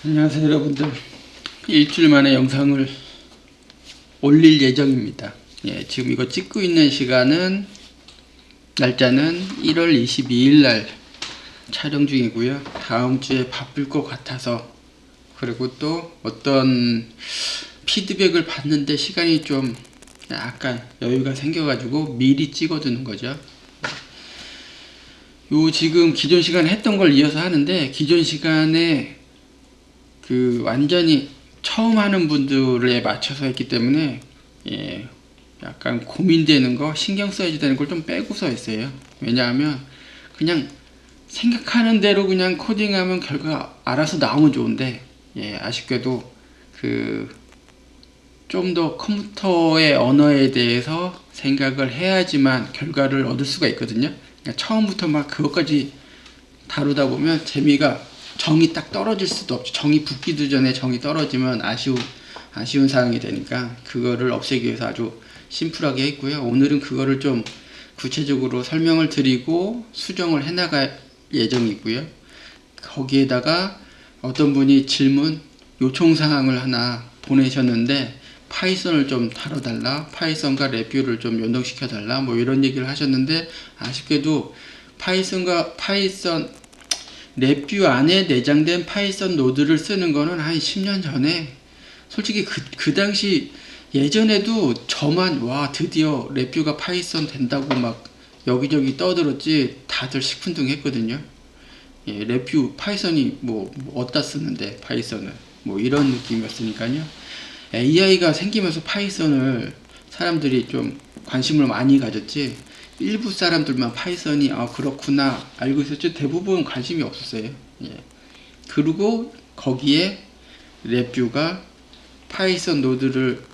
안녕하세요 여러분들. 일주일 만에 영상을 올릴 예정입니다. 지금 이거 찍고 있는 날짜는 1월 22일 날 촬영 중이고요. 다음 주에 바쁠 것 같아서, 그리고 또 어떤 피드백을 받는데 시간이 좀 약간 여유가 생겨가지고 미리 찍어두는 거죠. 지금 기존 시간에 했던 걸 이어서 하는데, 기존 시간에 완전히 처음 하는 분들에 맞춰서 했기 때문에 약간 고민되는 거, 신경 써야지 되는 걸 좀 빼고서 했어요. 왜냐하면 그냥 생각하는 대로 그냥 코딩하면 결과 알아서 나오면 좋은데, 아쉽게도 좀 더 컴퓨터의 언어에 대해서 생각을 해야지만 결과를 얻을 수가 있거든요. 그러니까 처음부터 막 그것까지 다루다 보면 재미가, 정이 딱 떨어질 수도 없죠. 정이 붙기도 전에 정이 떨어지면 아쉬운 상황이 되니까, 그거를 없애기 위해서 아주 심플하게 했고요. 오늘은 그거를 좀 구체적으로 설명을 드리고 수정을 해나갈 예정이고요. 거기에다가 어떤 분이 요청사항을 하나 보내셨는데, 파이썬을 좀 다뤄달라, 파이썬과 랩뷰를 좀 연동시켜달라, 뭐 이런 얘기를 하셨는데, 아쉽게도 파이썬 랩뷰 안에 내장된 파이썬 노드를 쓰는 거는 한 10년 전에, 솔직히 그 당시 예전에도 저만 드디어 랩뷰가 파이썬 된다고 막 여기저기 떠들었지, 다들 시큰둥했거든요. 랩뷰 파이썬이 뭐 어디다 쓰는데 파이썬을, 뭐 이런 느낌이었으니까요. AI가 생기면서 파이썬을 사람들이 좀 관심을 많이 가졌지, 일부 사람들만 파이썬이 그렇구나 알고 있었지, 대부분 관심이 없었어요. 그리고 거기에 랩뷰가 파이썬 노드를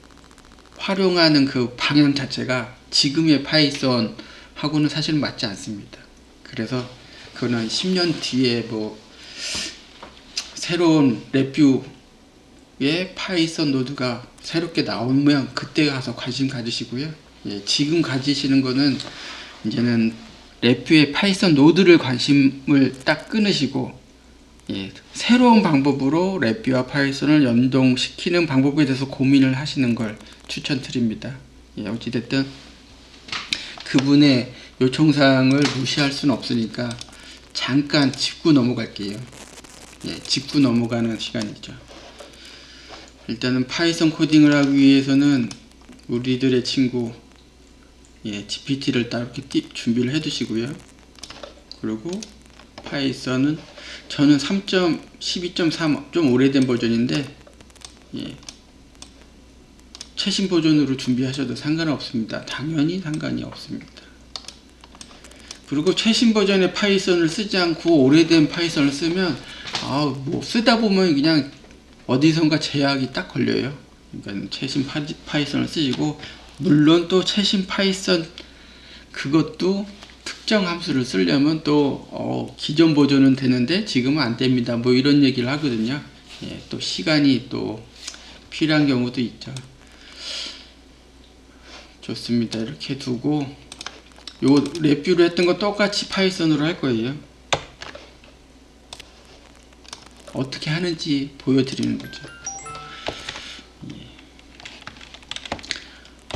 활용하는 그 방향 자체가 지금의 파이썬 하고는 사실 맞지 않습니다. 그래서 그거는 10년 뒤에 뭐 새로운 랩뷰의 파이썬 노드가 새롭게 나오면 그때 가서 관심 가지시고요. 지금 가지시는 거는 이제는 랩뷰의 파이썬 노드를 관심을 딱 끊으시고, 새로운 방법으로 랩뷰와 파이썬을 연동시키는 방법에 대해서 고민을 하시는 걸 추천드립니다. 어찌됐든 그분의 요청사항을 무시할 수는 없으니까 잠깐 짚고 넘어갈게요. 짚고 넘어가는 시간이죠. 일단은 파이썬 코딩을 하기 위해서는 우리들의 친구 GPT를 따로 이렇게 준비를 해 두시고요. 그리고 파이썬은 저는 3.12.3 좀 오래된 버전인데, 최신 버전으로 준비하셔도 상관없습니다. 당연히 상관이 없습니다. 그리고 최신 버전의 파이썬을 쓰지 않고 오래된 파이썬을 쓰면 뭐 쓰다 보면 그냥 어디선가 제약이 딱 걸려요. 그러니까 최신 파이썬을 쓰시고, 물론 또 최신 파이썬 그것도 특정 함수를 쓰려면 또 기존 버전은 되는데 지금은 안 됩니다, 뭐 이런 얘기를 하거든요. 또 시간이 또 필요한 경우도 있죠. 좋습니다. 이렇게 두고 요 랩뷰를 했던 거 똑같이 파이썬으로 할 거예요. 어떻게 하는지 보여드리는 거죠.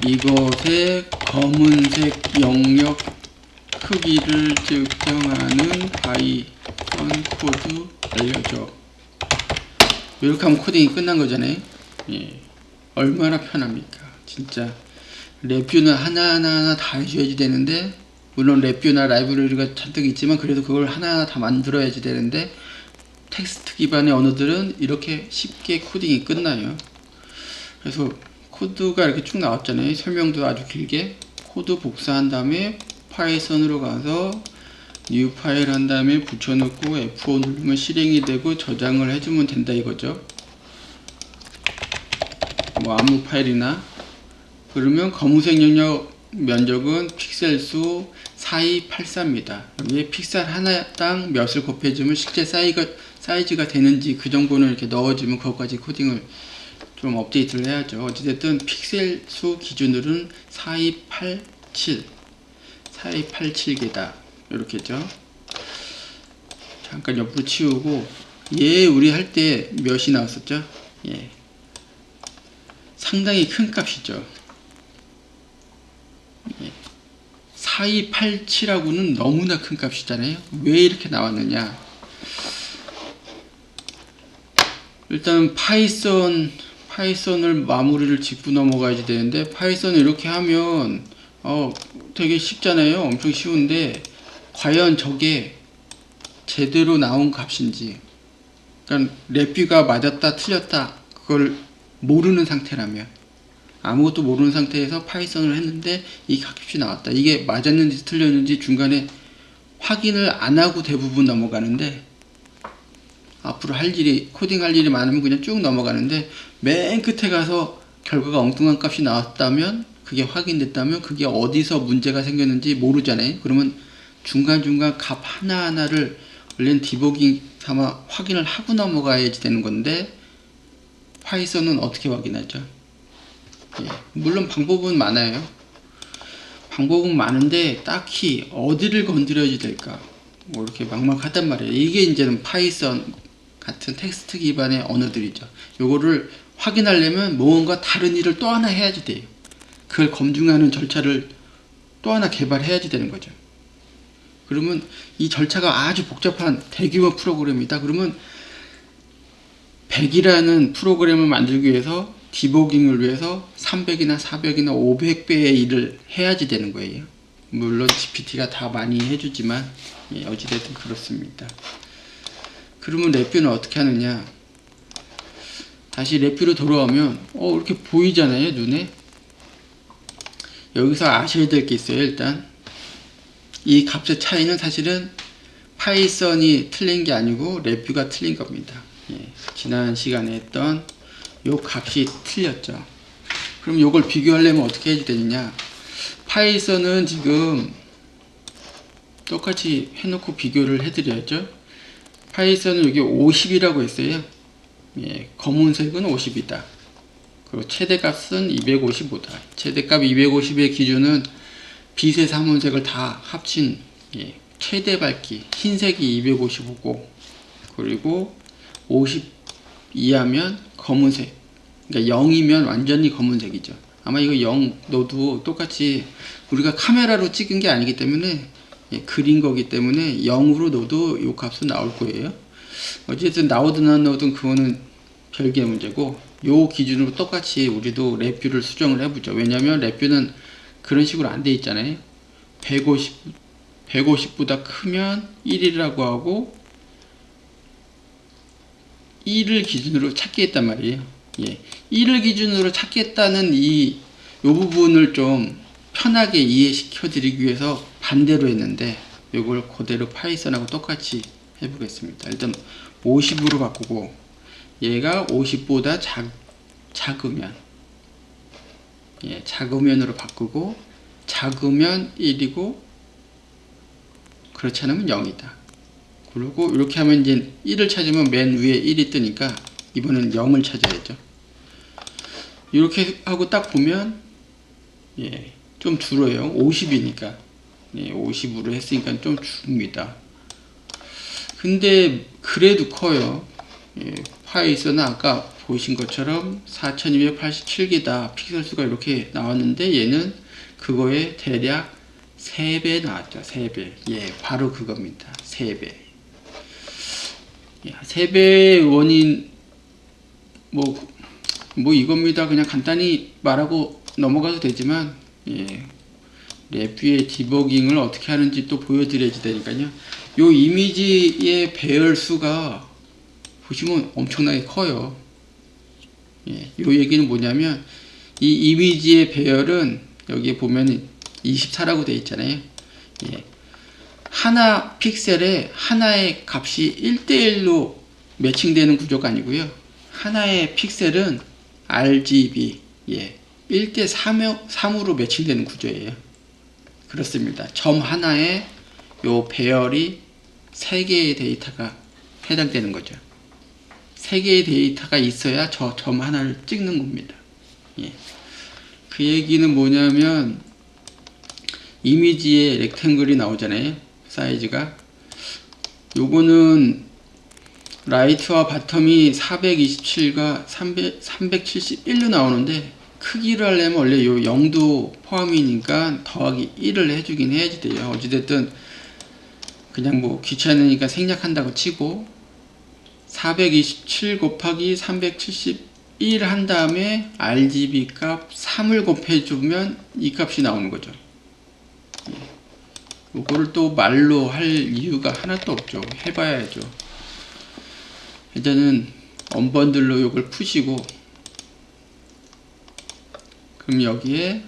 이것의 검은색 영역 크기를 측정하는 파이썬 코드 알려줘. 이렇게 하면 코딩이 끝난 거잖아요. 얼마나 편합니까 진짜. 랩뷰는 하나하나 다 해줘야지 되는데, 물론 랩뷰나 라이브러리가 잔뜩 있지만 그래도 그걸 하나하나 다 만들어야지 되는데, 텍스트 기반의 언어들은 이렇게 쉽게 코딩이 끝나요. 그래서 코드가 이렇게 쭉 나왔잖아요. 설명도 아주 길게. 코드 복사한 다음에 파이썬으로 가서 뉴 파일 한 다음에 붙여놓고 F5 누르면 실행이 되고 저장을 해주면 된다 이거죠. 뭐 아무 파일이나. 그러면 검은색 영역 면적은 픽셀 수 4284입니다. 여기에 픽셀 하나당 몇을 곱해주면 실제 사이즈가 되는지 그 정보는 이렇게 넣어주면 그것까지 코딩을 좀 업데이트를 해야죠. 어찌됐든 픽셀 수 기준으로는 4287개다 이렇게죠. 잠깐 옆으로 치우고 얘 우리 할 때 몇이 나왔었죠? 예. 상당히 큰 값이죠. 예. 4287하고는 너무나 큰 값이잖아요. 왜 이렇게 나왔느냐? 일단 파이썬을 마무리를 짚고 넘어가야지 되는데, 파이썬을 이렇게 하면 되게 쉽잖아요. 엄청 쉬운데 과연 저게 제대로 나온 값인지, 그러니까 랩뷰가 맞았다 틀렸다 그걸 모르는 상태라면, 아무것도 모르는 상태에서 파이썬을 했는데 이 값이 나왔다, 이게 맞았는지 틀렸는지 중간에 확인을 안 하고 대부분 넘어가는데, 앞으로 코딩 할 일이 많으면 그냥 쭉 넘어가는데, 맨 끝에 가서 결과가 엉뚱한 값이 나왔다면, 그게 확인됐다면 그게 어디서 문제가 생겼는지 모르잖아요. 그러면 중간중간 값 하나하나를 원래는 디버깅 삼아 확인을 하고 넘어가야지 되는 건데, 파이썬은 어떻게 확인하죠? 예, 물론 방법은 많아요. 방법은 많은데 딱히 어디를 건드려야 될까 뭐 이렇게 막막하단 말이에요. 이게 이제는 파이썬 같은 텍스트 기반의 언어들이죠. 요거를 확인하려면 뭔가 다른 일을 또 하나 해야지 돼요. 그걸 검증하는 절차를 또 하나 개발해야지 되는 거죠. 그러면 이 절차가 아주 복잡한 대규모 프로그램이다. 그러면 100이라는 프로그램을 만들기 위해서, 디버깅을 위해서 300이나 400이나 500배의 일을 해야지 되는 거예요. 물론 GPT가 다 많이 해주지만, 예, 어찌됐든 그렇습니다. 그러면 랩뷰는 어떻게 하느냐? 다시 랩뷰로 돌아오면 이렇게 보이잖아요, 눈에. 여기서 아셔야 될 게 있어요. 일단 이 값의 차이는 사실은 파이썬이 틀린 게 아니고 랩뷰가 틀린 겁니다. 예, 지난 시간에 했던 요 값이 틀렸죠. 그럼 요걸 비교하려면 어떻게 해야 되느냐? 파이썬은 지금 똑같이 해놓고 비교를 해드려야죠. 파이썬은 여기 50이라고 했어요. 예, 검은색은 50이다. 그리고 최대값은 255다. 최대값 250의 기준은 빛의 삼원색을 다 합친, 예, 최대 밝기, 흰색이 255고, 그리고 50 이하면 검은색, 그러니까 0이면 완전히 검은색이죠. 아마 이거 0 넣어도 똑같이, 우리가 카메라로 찍은 게 아니기 때문에, 예, 그린 거기 때문에 0으로 넣어도 이 값은 나올 거예요. 어쨌든 나오든 안 나오든 그거는 별개의 문제고, 요 기준으로 똑같이 우리도 랩뷰를 수정을 해보죠. 왜냐면 랩뷰는 그런 식으로 안 돼 있잖아요. 150보다 크면 1이라고 하고 1을 기준으로 찾겠단 말이에요. 예, 1을 기준으로 찾겠다는 요 부분을 좀 편하게 이해시켜 드리기 위해서 반대로 했는데, 요걸 그대로 파이썬하고 똑같이 해보겠습니다. 일단 50으로 바꾸고, 얘가 50보다 작으면, 예, 작으면으로 바꾸고, 작으면 1이고 그렇지 않으면 0이다. 그리고 이렇게 하면 이제 1을 찾으면 맨 위에 1이 뜨니까 이번엔 0을 찾아야죠. 이렇게 하고 딱 보면, 예, 좀 줄어요. 50이니까. 예, 50으로 했으니까 좀 줍니다. 근데 그래도 커요. 예, 파이썬은 아까 보신 것처럼 4287개다 픽셀 수가 이렇게 나왔는데, 얘는 그거에 대략 3배 나왔죠. 3배. 예, 바로 그겁니다. 3배. 예, 3배의 원인 뭐 이겁니다. 그냥 간단히 말하고 넘어가도 되지만, 예, 랩뷰의 디버깅을 어떻게 하는지 또 보여드려야지 되니까요. 요 이미지의 배열수가 보시면 엄청나게 커요. 예, 요 얘기는 뭐냐면, 이 이미지의 배열은 여기 보면 24라고 되어 있잖아요. 예, 하나 픽셀에 하나의 값이 1대1로 매칭되는 구조가 아니고요. 하나의 픽셀은 RGB, 예, 1대3으로 매칭되는 구조예요. 그렇습니다. 점 하나에 요 배열이 3개의 데이터가 해당되는 거죠. 3개의 데이터가 있어야 저 점 하나를 찍는 겁니다. 예. 그 얘기는 뭐냐면, 이미지에 렉탱글이 나오잖아요. 사이즈가. 요거는 라이트와 바텀이 427과 371로 나오는데 크기를 하려면 원래 요 0도 포함이니까 더하기 1을 해주긴 해야지 돼요. 어찌됐든 그냥 뭐 귀찮으니까 생략한다고 치고 427 곱하기 371 한 다음에 RGB 값 3을 곱해주면 이 값이 나오는 거죠. 이거를 또 말로 할 이유가 하나도 없죠. 해봐야죠. 일단은 언번들로 이걸 푸시고, 그럼 여기에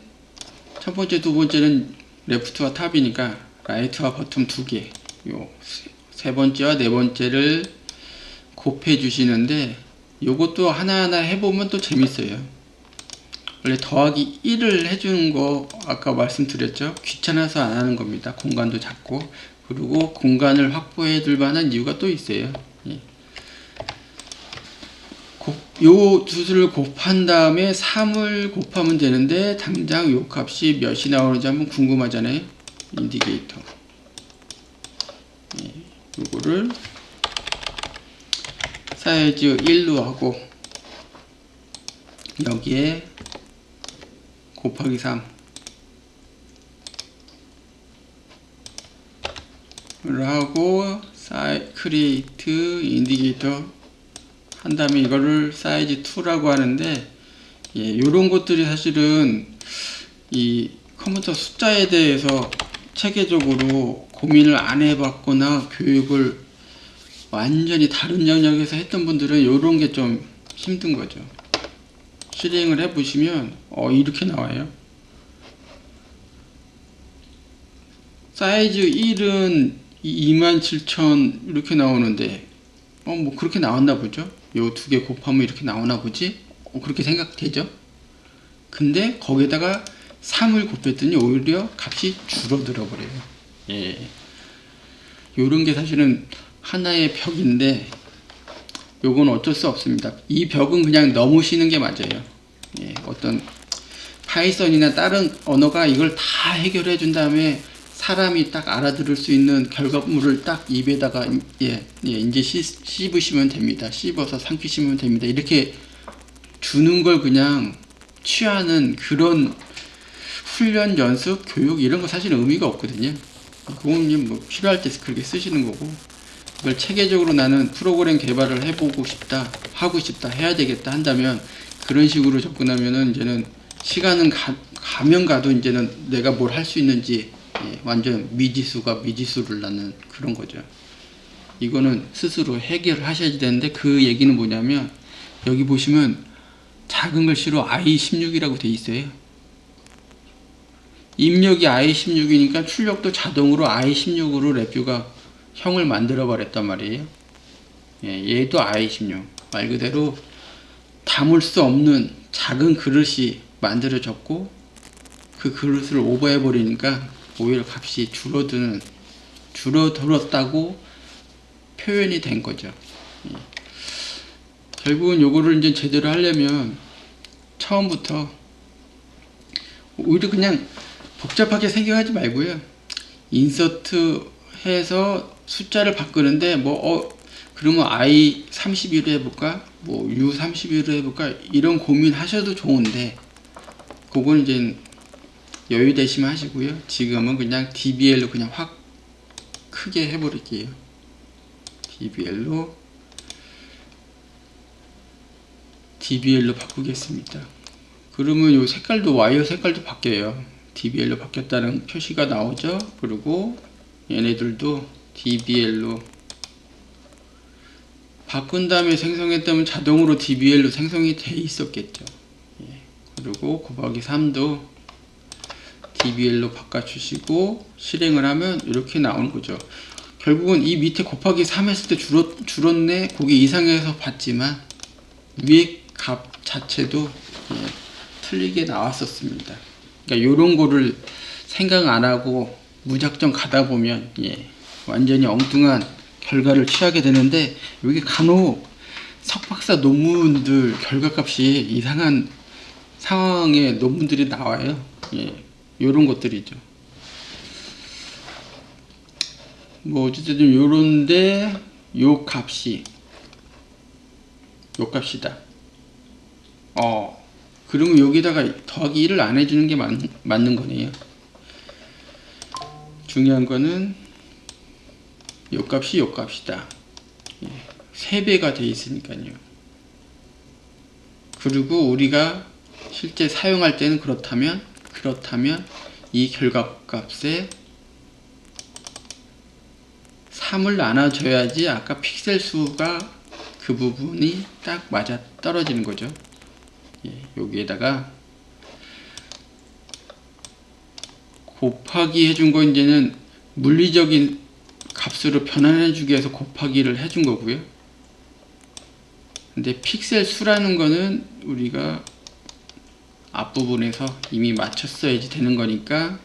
첫 번째, 두 번째는 레프트와 탑이니까 라이트와 버텀 두 개, 요 세 번째와 네 번째를 곱해 주시는데, 요것도 하나하나 해보면 또 재밌어요. 원래 더하기 1을 해주는 거 아까 말씀드렸죠. 귀찮아서 안 하는 겁니다. 공간도 작고, 그리고 공간을 확보해 둘 만한 이유가 또 있어요. 요 두 수를 곱한 다음에 3을 곱하면 되는데 당장 요 값이 몇이 나오는지 한번 궁금하잖아요. 인디게이터. 요거를 사이즈 1로 하고 여기에 곱하기 3을 하고 크리에이트 인디게이터 한 다음에 이거를 사이즈 2라고 하는데, 요런 것들이 사실은 이 컴퓨터 숫자에 대해서 체계적으로 고민을 안 해봤거나 교육을 완전히 다른 영역에서 했던 분들은 요런 게 좀 힘든 거죠. 실행을 해보시면 이렇게 나와요. 사이즈 1은 27,000 이렇게 나오는데 뭐 그렇게 나왔나 보죠. 요 두 개 곱하면 이렇게 나오나 보지? 그렇게 생각되죠? 근데 거기에다가 3을 곱했더니 오히려 값이 줄어들어 버려요. 요런 게 사실은 하나의 벽인데, 요건 어쩔 수 없습니다. 이 벽은 그냥 넘으시는 게 맞아요. 어떤 파이썬이나 다른 언어가 이걸 다 해결해 준 다음에 사람이 딱 알아들을 수 있는 결과물을 딱 입에다가 이제 씹으시면 됩니다. 씹어서 삼키시면 됩니다. 이렇게 주는 걸 그냥 취하는 그런 훈련, 연습, 교육 이런 거 사실 의미가 없거든요. 그건 뭐 필요할 때 그렇게 쓰시는 거고, 이걸 체계적으로 나는 프로그램 개발을 해보고 싶다, 하고 싶다, 해야 되겠다 한다면 그런 식으로 접근하면은 이제는 시간은 가면 가도 이제는 내가 뭘 할 수 있는지 완전 미지수가 미지수를 낳는 그런 거죠. 이거는 스스로 해결을 하셔야 되는데, 그 얘기는 뭐냐면 여기 보시면 작은 글씨로 I16이라고 돼 있어요. 입력이 I16이니까 출력도 자동으로 I16으로 랩뷰가 형을 만들어 버렸단 말이에요. 얘도 I16. 말 그대로 담을 수 없는 작은 그릇이 만들어졌고, 그 그릇을 오버해 버리니까 오히려 값이 줄어들었다고 표현이 된 거죠. 결국은 요거를 이제 제대로 하려면 처음부터 오히려 그냥 복잡하게 생각하지 말고요. 인서트 해서 숫자를 바꾸는데 그러면 I31로 해볼까? U31로 해볼까? 이런 고민 하셔도 좋은데, 그건 이제 여유 되시면 하시고요. 지금은 그냥 DBL로 그냥 확 크게 해버릴게요. DBL로 바꾸겠습니다. 그러면 요 색깔도 와이어 색깔도 바뀌어요. DBL로 바뀌었다는 표시가 나오죠. 그리고 얘네들도 DBL로 바꾼 다음에 생성했다면 자동으로 DBL로 생성이 돼 있었겠죠. 그리고 곱하기 3도 DBL로 바꿔주시고 실행을 하면 이렇게 나오는 거죠. 결국은 이 밑에 곱하기 3 했을 때 줄었네, 거기 이상해서 봤지만 위에 값 자체도 틀리게 나왔었습니다. 그러니까 이런 거를 생각 안 하고 무작정 가다 보면 완전히 엉뚱한 결과를 취하게 되는데, 여기 간혹 석박사 논문들 결과값이 이상한 상황의 논문들이 나와요. 요런 것들이죠. 뭐 어쨌든 요런데 요 값이 요 값이다. 그러면 여기다가 더하기 1을 안 해주는 게 맞는 거네요. 중요한 거는 요 값이 요 값이다. 3배가 돼 있으니까요. 그리고 우리가 실제 사용할 때는 그렇다면 이 결과값에 3을 나눠줘야지 아까 픽셀 수가 그 부분이 딱 맞아 떨어지는 거죠. 여기에다가 곱하기 해준 거 이제는 물리적인 값으로 변환해 주기 위해서 곱하기를 해준 거고요. 근데 픽셀 수라는 거는 우리가 앞부분에서 이미 맞췄어야지 되는 거니까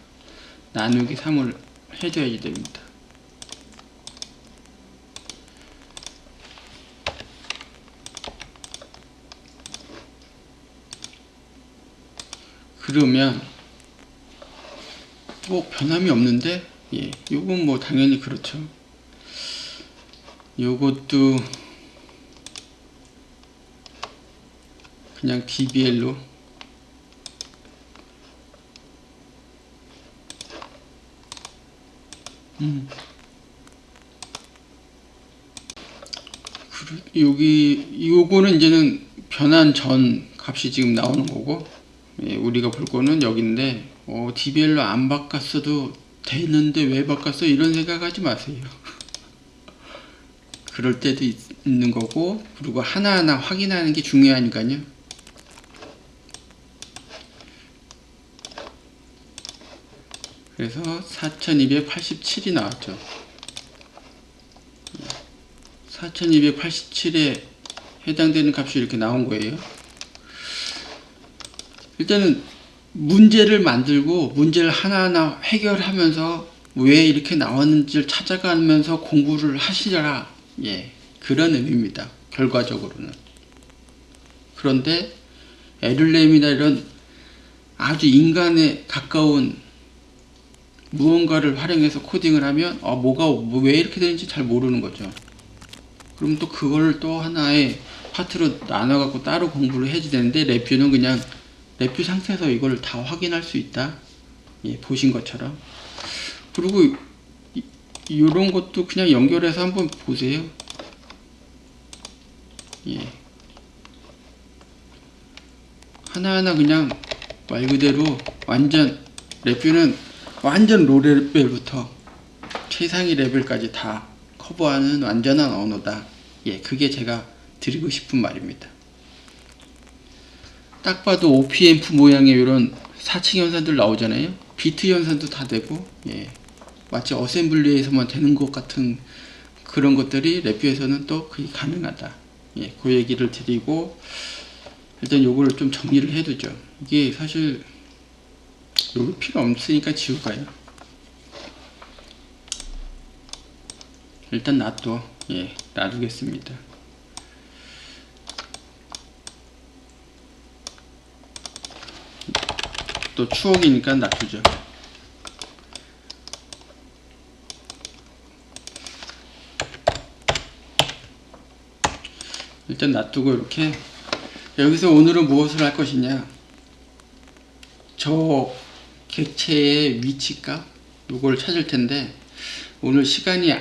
나누기 3을 해줘야지 됩니다. 그러면 변함이 없는데 요건 뭐 당연히 그렇죠. 요것도 그냥 dbl로 요거는 이제는 변환 전 값이 지금 나오는 거고, 우리가 볼 거는 여기인데 dbl로 안 바꿨어도 되는데 왜 바꿨어? 이런 생각하지 마세요. 그럴 때도 있는 거고, 그리고 하나하나 확인하는 게 중요하니까요. 그래서 4287이 나왔죠. 4287에 해당되는 값이 이렇게 나온 거예요. 일단은 문제를 만들고 문제를 하나하나 해결하면서 왜 이렇게 나왔는지를 찾아가면서 공부를 하시라. 그런 의미입니다. 결과적으로는. 그런데 LLM이나 이런 아주 인간에 가까운 무언가를 활용해서 코딩을 하면 왜 이렇게 되는지 잘 모르는 거죠. 그럼 또 그걸 또 하나의 파트로 나눠 갖고 따로 공부를 해야 되는데, 레뷰는 그냥 레뷰 상태에서 이걸 다 확인할 수 있다. 보신 것처럼. 그리고 이런 것도 그냥 연결해서 한번 보세요. 하나하나 그냥 말 그대로 레뷰는 완전 로 레벨부터 최상위 레벨까지 다 커버하는 완전한 언어다. 그게 제가 드리고 싶은 말입니다. 딱 봐도 OPMF 모양의 이런 4층 연산들 나오잖아요. 비트 연산도 다 되고, 마치 어셈블리에서만 되는 것 같은 그런 것들이 레뷰에서는 또 그게 가능하다. 그 얘기를 드리고, 일단 요거를 좀 정리를 해두죠. 이게 사실 여기 필요 없으니까 지울까요? 일단 놔두겠습니다. 또 추억이니까 놔두죠. 일단 놔두고 이렇게 여기서 오늘은 무엇을 할 것이냐, 저 객체의 위치값 요걸 찾을 텐데, 오늘 시간이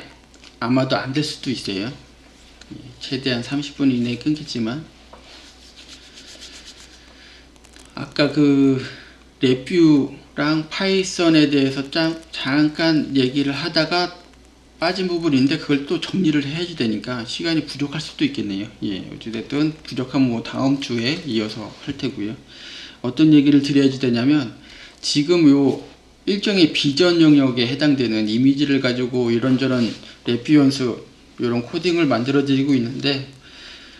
아마도 안 될 수도 있어요. 최대한 30분 이내에 끊겠지만, 아까 그 레뷰랑 파이썬에 대해서 잠깐 얘기를 하다가 빠진 부분인데 그걸 또 정리를 해야지 되니까 시간이 부족할 수도 있겠네요. 어찌됐든 부족하면 다음 주에 이어서 할 테고요. 어떤 얘기를 드려야지 되냐면, 지금 요 일종의 비전 영역에 해당되는 이미지를 가지고 이런저런 레뷰연수 이런 코딩을 만들어 드리고 있는데,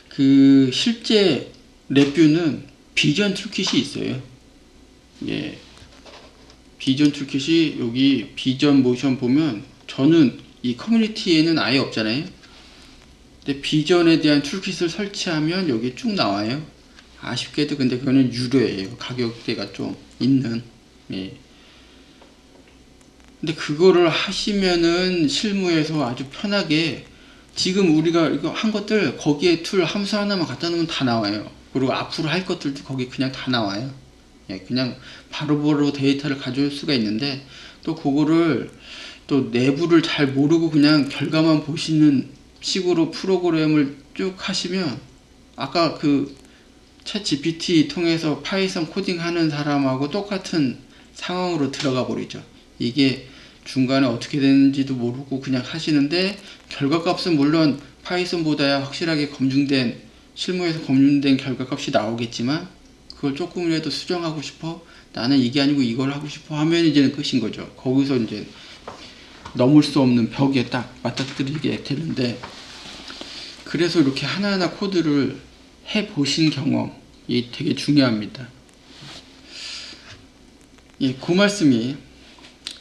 그 실제 레뷰는 비전 툴킷이 있어요. 비전 툴킷이 여기 비전 모션 보면, 저는 이 커뮤니티에는 아예 없잖아요. 근데 비전에 대한 툴킷을 설치하면 여기 쭉 나와요. 아쉽게도 근데 그거는 유료예요. 가격대가 좀 있는. 근데 그거를 하시면은 실무에서 아주 편하게 지금 우리가 이거 한 것들 거기에 툴 함수 하나만 갖다 놓으면 다 나와요. 그리고 앞으로 할 것들도 거기 그냥 다 나와요. 예, 그냥 바로바로 데이터를 가져올 수가 있는데, 또 그거를 또 내부를 잘 모르고 그냥 결과만 보시는 식으로 프로그램을 쭉 하시면, 아까 그 챗 GPT 통해서 파이썬 코딩 하는 사람하고 똑같은 상황으로 들어가 버리죠. 이게 중간에 어떻게 되는지도 모르고 그냥 하시는데, 결과값은 물론 파이썬보다야 확실하게 검증된, 실무에서 검증된 결과값이 나오겠지만, 그걸 조금이라도 수정하고 싶어, 나는 이게 아니고 이걸 하고 싶어 하면 이제는 끝인 거죠. 거기서 이제 넘을 수 없는 벽에 딱 맞닥뜨리게 되는데, 그래서 이렇게 하나하나 코드를 해 보신 경험이 되게 중요합니다. 예, 그 말씀이,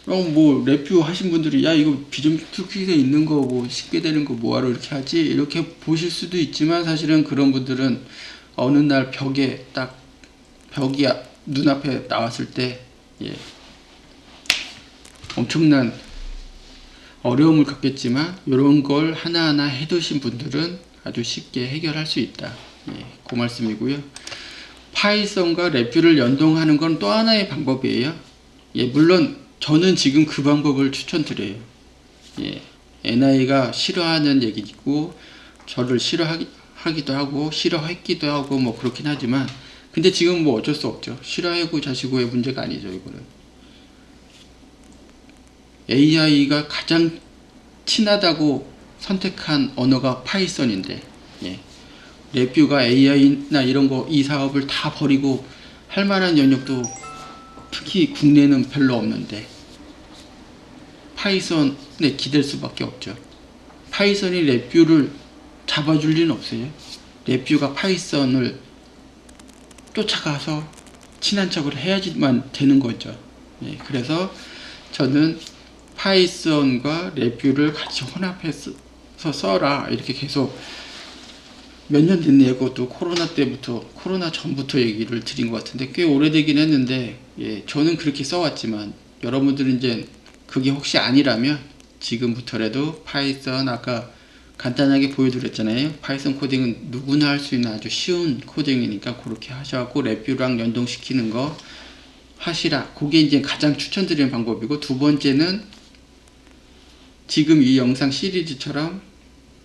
뭐 레뷰 하신 분들이 야 이거 비전 툴킷에 있는 거 뭐 쉽게 되는 거 뭐하러 이렇게 하지, 이렇게 보실 수도 있지만, 사실은 그런 분들은 어느 날 벽이 눈앞에 나왔을 때, 예, 엄청난 어려움을 겪겠지만 이런 걸 하나하나 해두신 분들은 아주 쉽게 해결할 수 있다. 예, 그 말씀이고요. 파이썬과 레뷰를 연동하는 건 또 하나의 방법이에요. 예, 물론 저는 지금 그 방법을 추천드려요. 예, NI가 싫어하는 얘기고 저를 싫어하기도 하고 싫어했기도 하고 뭐 그렇긴 하지만, 근데 지금 뭐 어쩔 수 없죠. 싫어하고 자시고의 문제가 아니죠. 이거는 AI가 가장 친하다고 선택한 언어가 파이썬인데, 예, 레뷰가 AI나 이런 거, 이 사업을 다 버리고 할 만한 영역도 특히 국내는 별로 없는데 파이썬에 기댈 수밖에 없죠. 파이썬이 레뷰를 잡아줄 리는 없어요. 레뷰가 파이썬을 쫓아가서 친한 척을 해야지만 되는 거죠. 예, 그래서 저는 파이썬과 레뷰를 같이 혼합해서 써라, 이렇게 계속 몇 년 됐네요. 그것도 코로나 전부터 얘기를 드린 것 같은데 꽤 오래되긴 했는데, 예, 저는 그렇게 써왔지만 여러분들은 이제 그게 혹시 아니라면 지금부터라도 파이썬, 아까 간단하게 보여드렸잖아요. 파이썬 코딩은 누구나 할 수 있는 아주 쉬운 코딩이니까 그렇게 하셔갖고 레뷰랑 연동시키는 거 하시라. 그게 이제 가장 추천드리는 방법이고, 두 번째는 지금 이 영상 시리즈처럼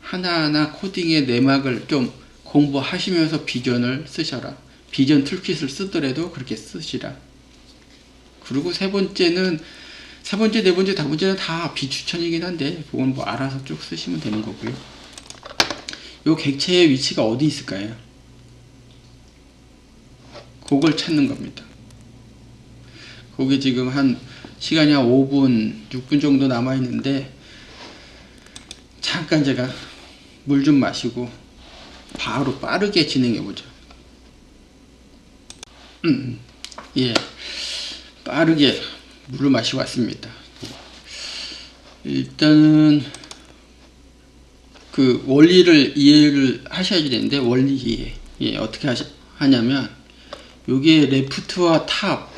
하나하나 코딩의 내막을 좀 공부하시면서 비전을 쓰셔라. 비전 툴킷을 쓰더라도 그렇게 쓰시라. 그리고 세 번째, 네 번째, 다섯 번째는 다 비추천이긴 한데 그건 뭐 알아서 쭉 쓰시면 되는 거고요. 요 객체의 위치가 어디 있을까요? 그걸 찾는 겁니다. 거기 지금 시간이 한 5분, 6분 정도 남아 있는데, 잠깐 제가 물 좀 마시고 바로 빠르게 진행해 보죠. 예, 빠르게 물을 마시고 왔습니다. 일단은 그 원리를 이해를 하셔야 되는데, 원리 이해. 예, 어떻게 하냐면, 요게 레프트와 탑,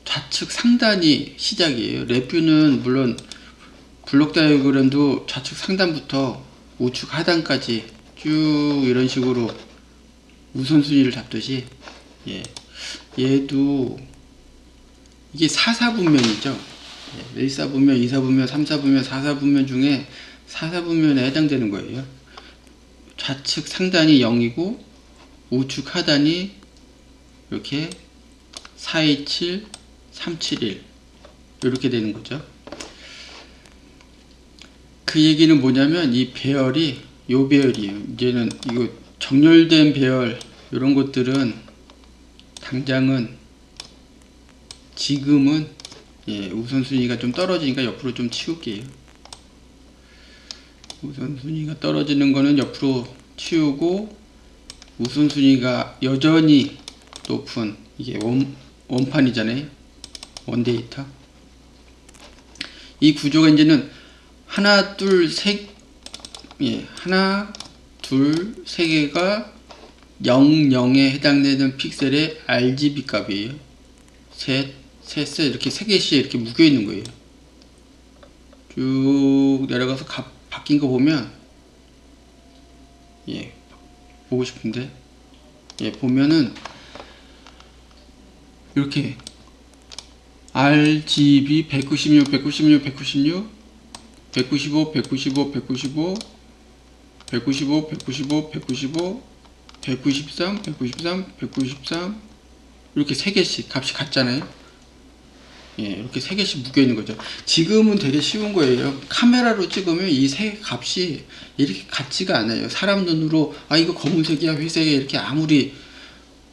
좌측 상단이 시작이에요. 레뷰는 물론 블록 다이어그램도 좌측 상단부터 우측 하단까지 쭉 이런 식으로 우선순위를 잡듯이, 예, 얘도 이게 4사분면이죠. 예, 1사분면, 2사분면, 3사분면, 4사분면 중에 4사분면에 해당되는 거예요. 좌측 상단이 0이고 우측 하단이 이렇게 427, 371 이렇게 되는 거죠. 그 얘기는 뭐냐면, 이 배열이 요 배열이에요. 이제는 이거 정렬된 배열, 이런 것들은 당장은 지금은, 예, 우선순위가 좀 떨어지니까 옆으로 좀 치울게요. 우선순위가 떨어지는 거는 옆으로 치우고, 우선순위가 여전히 높은, 이게 원판이잖아요. 원데이터. 이 구조가 이제는 하나, 둘, 세 개가 00에 해당되는 픽셀의 RGB 값이에요. 셋, 이렇게 세 개씩 이렇게 묶여 있는 거예요. 쭉 내려가서 바뀐 거 보면, 예, 보고 싶은데, 예, 보면은 이렇게 RGB 196, 196, 196, 195, 195, 195, 195, 195, 195, 193, 193, 193 이렇게 3개씩 값이 같잖아요. 예, 이렇게 3개씩 묶여 있는 거죠. 지금은 되게 쉬운 거예요. 카메라로 찍으면 이 세 값이 이렇게 같지가 않아요. 사람 눈으로 아 이거 검은색이야 회색이야 이렇게 아무리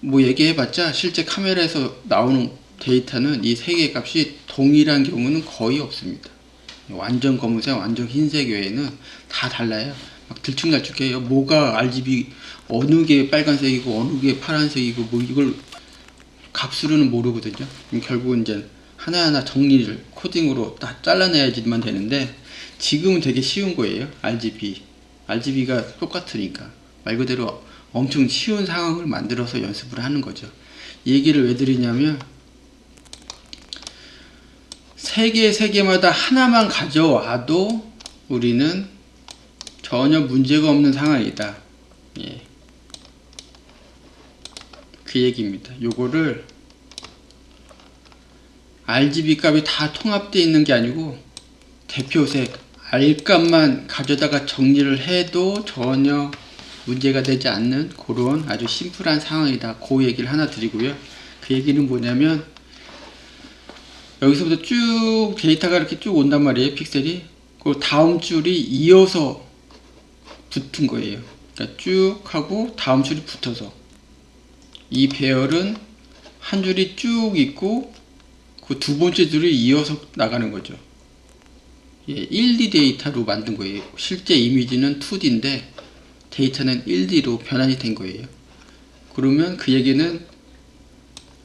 뭐 얘기해봤자 실제 카메라에서 나오는 데이터는 이 3개 값이 동일한 경우는 거의 없습니다. 완전 검은색, 완전 흰색 외에는 다 달라요. 막 들쭉날쭉해요. 뭐가 RGB 어느 게 빨간색이고 어느 게 파란색이고 뭐 이걸 값으로는 모르거든요. 결국은 이제 하나하나 정리를 코딩으로 다 잘라내야지만 되는데 지금은 되게 쉬운 거예요. RGB가 똑같으니까 말 그대로 엄청 쉬운 상황을 만들어서 연습을 하는 거죠. 이 얘기를 왜 드리냐면 세 개마다 하나만 가져와도 우리는 전혀 문제가 없는 상황이다. 예. 그 얘기입니다. 요거를 RGB 값이 다 통합되어 있는 게 아니고 대표색 R 값만 가져다가 정리를 해도 전혀 문제가 되지 않는 그런 아주 심플한 상황이다. 그 얘기를 하나 드리고요. 그 얘기는 뭐냐면 여기서부터 쭉 데이터가 이렇게 쭉 온단 말이에요. 픽셀이. 그 다음 줄이 이어서 붙은 거예요. 그러니까 쭉 하고 다음 줄이 붙어서 이 배열은 한 줄이 쭉 있고 그 두 번째 줄이 이어서 나가는 거죠. 예, 1D 데이터로 만든 거예요. 실제 이미지는 2D인데 데이터는 1D로 변환이 된 거예요. 그러면 그 얘기는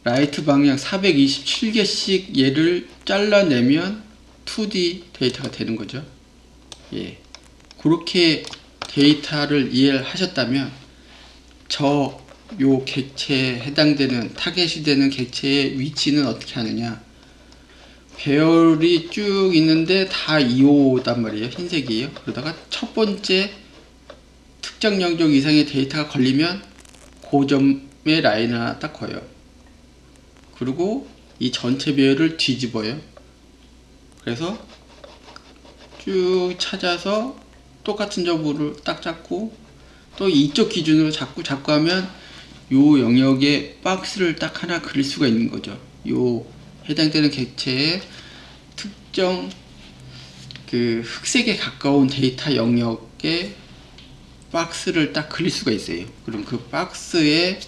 라이트 방향 427개씩 얘를 잘라내면 2D 데이터가 되는 거죠. 예. 그렇게 데이터를 이해를 하셨다면 요 객체에 해당되는 타겟이 되는 객체의 위치는 어떻게 하느냐. 배열이 쭉 있는데 다 2호단 말이에요. 흰색이에요. 그러다가 첫 번째 특정 영역 이상의 데이터가 걸리면 그 점에 라인을 하나 딱 그어요. 그리고 이 전체 배열을 뒤집어요. 그래서 쭉 찾아서 똑같은 점을 딱 잡고 또 이쪽 기준으로 잡고 하면 요 영역에 박스를 딱 하나 그릴 수가 있는 거죠. 요 해당되는 객체의 특정 그 흑색에 가까운 데이터 영역에 박스를 딱 그릴 수가 있어요. 그럼 그 박스에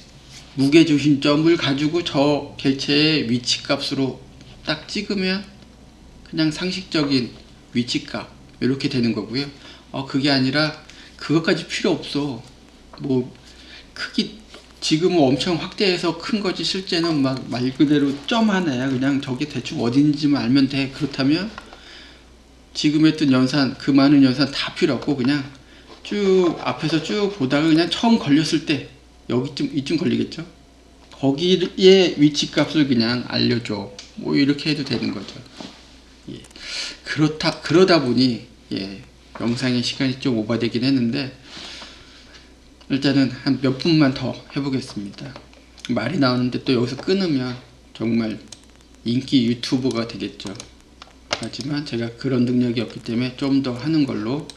무게중심점을 가지고 저 객체의 위치값으로 딱 찍으면 그냥 상식적인 위치값 이렇게 되는 거고요. 그게 아니라 그것까지 필요 없어. 뭐 크기 지금은 엄청 확대해서 큰 거지 실제는 막 말 그대로 점 하나야. 그냥 저게 대충 어딘지만 알면 돼. 그렇다면 지금 했던 연산 그 많은 연산 다 필요 없고 그냥 쭉 앞에서 쭉 보다가 그냥 처음 걸렸을 때 여기쯤 이쯤 걸리겠죠. 거기에 위치 값을 그냥 알려줘. 뭐 이렇게 해도 되는 거죠. 예. 그러다 보니 예, 영상의 시간이 좀 오버되긴 했는데 일단은 한 몇 분만 더 해보겠습니다. 말이 나오는데 또 여기서 끊으면 정말 인기 유튜버가 되겠죠. 하지만 제가 그런 능력이 없기 때문에 좀 더 하는 걸로.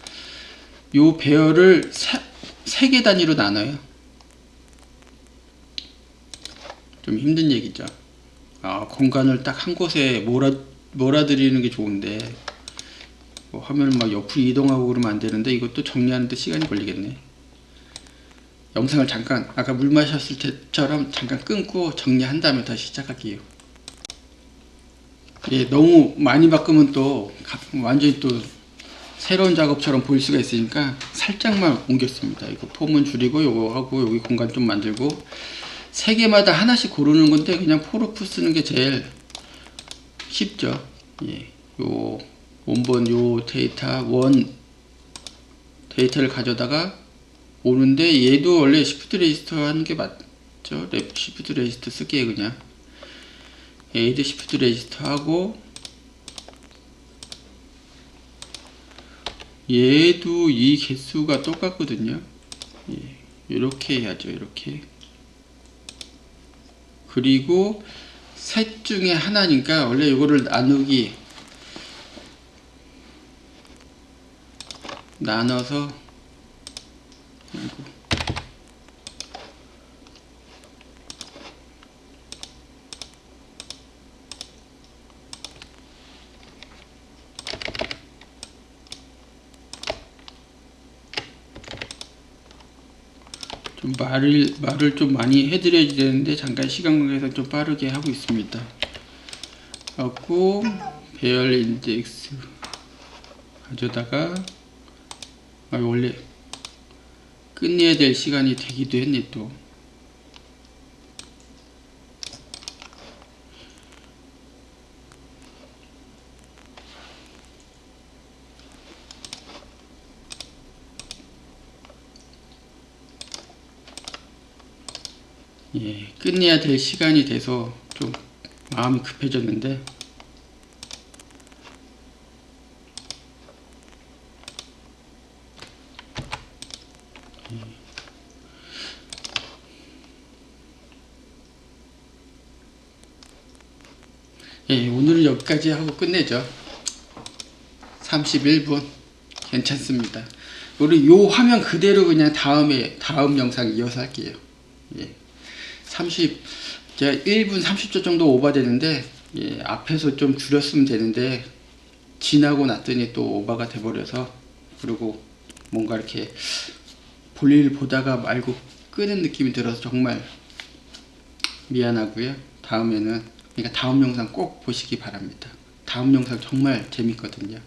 요 배열을 3개 단위로 나눠요. 좀 힘든 얘기죠. 공간을 딱 한 곳에 몰아드리는 게 좋은데 뭐 화면을 막 옆으로 이동하고 그러면 안 되는데 이것도 정리하는데 시간이 걸리겠네. 영상을 잠깐 아까 물 마셨을 때처럼 잠깐 끊고 정리한 다음에 다시 시작할게요. 예, 너무 많이 바꾸면 또 완전히 또 새로운 작업처럼 보일 수가 있으니까 살짝만 옮겼습니다. 이거 폼은 줄이고 요거 하고 여기 공간 좀 만들고 3개마다 하나씩 고르는 건데 그냥 포르프 쓰는 게 제일 쉽죠. 예, 요 원본 요 데이터를 가져다가 오는데 얘도 원래 시프트 레지스터 하는 게 맞죠. 시프트 레지스터 쓸게요. 그냥 얘도 시프트 레지스터 하고 얘도 이 개수가 똑같거든요. 예, 이렇게 해야죠. 이렇게. 그리고 셋 중에 하나니까 원래 이거를 나눠서 좀 말을 좀 많이 해드려야 되는데 잠깐 시간 관계상 좀 빠르게 하고 있습니다. 하고 배열 인덱스 가져다가 원래 끝내야 될 시간이 되기도 했네 또. 예, 끝내야 될 시간이 돼서 좀 마음이 급해졌는데 예, 오늘은 여기까지 하고 끝내죠. 31분 괜찮습니다. 우리 요 화면 그대로 그냥 다음 영상 이어서 할게요. 예. 제가 1분 30초 정도 오버되는데 예, 앞에서 좀 줄였으면 되는데 지나고 났더니 또 오버가 돼버려서, 그리고 뭔가 이렇게 볼일 보다가 말고 끄는 느낌이 들어서 정말 미안하고요. 그러니까 다음 영상 꼭 보시기 바랍니다. 다음 영상 정말 재밌거든요.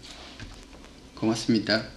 고맙습니다.